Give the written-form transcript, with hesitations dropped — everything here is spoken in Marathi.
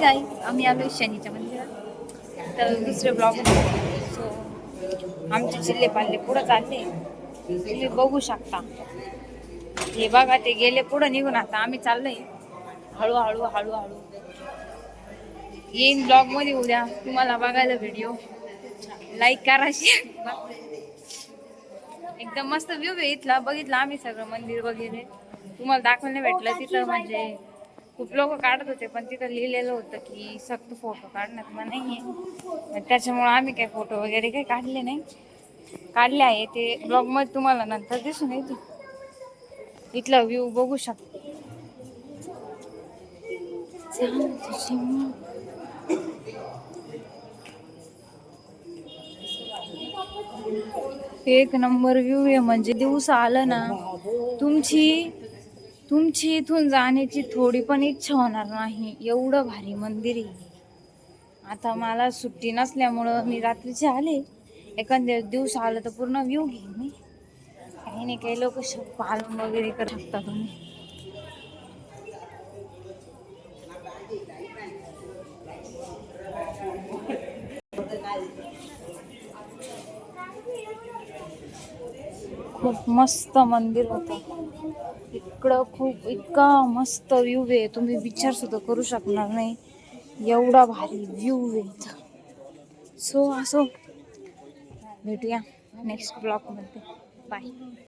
गाईज आम्ही आलो शनीच्या मंदिरात तर दुसरे ब्लॉग सो आमचे चिल्ले पाल्ले पुढं चालले तुम्ही बघू शकता. हे बघा ते गेले पुढं निघून आता आम्ही चाललोय हळूहळू हळूहळू. येईन ब्लॉग मध्ये उद्या तुम्हाला बघायला व्हिडिओ. लाईक करा शेअर. एकदम मस्त व्ह्यू आहे इथला. बघितलं आम्ही सगळं मंदिर वगैरे तुम्हाला दाखवायला भेटलं तिथं. म्हणजे खूप लोक काढत होते पण तिथं लिहिलेलं होतं की सक्त फोटो काढण्यात मग नाहीये. त्याच्यामुळे आम्ही काही फोटो वगैरे काही काढले नाही. काढले आहे ते ब्लॉग मध्ये तुम्हाला नंतर दिसून येते. इथला व्ह्यू बघू शकता. एक नंबर व्ह्यू आहे. म्हणजे दिवस आलं ना तुमची इथून जाण्याची थोडी पण इच्छा होणार नाही. एवढं भारी मंदिर आहे. आता मला सुट्टी नसल्यामुळं मी रात्रीचे आले. एखाद्या दिवस आलं तर पूर्ण व्ह्यू घेईन मी. काही नाही काही लोक पालन वगैरे करू शकता तुम्ही. खूप मस्त मंदिर होतं इकडं. इतका मस्त व्ह्यू आहे तुम्ही विचार सुद्धा करू शकणार नाही. एवढा भारी व्ह्यू आहे. सो असो भेटूया नेक्स्ट ब्लॉग मध्ये. बाय.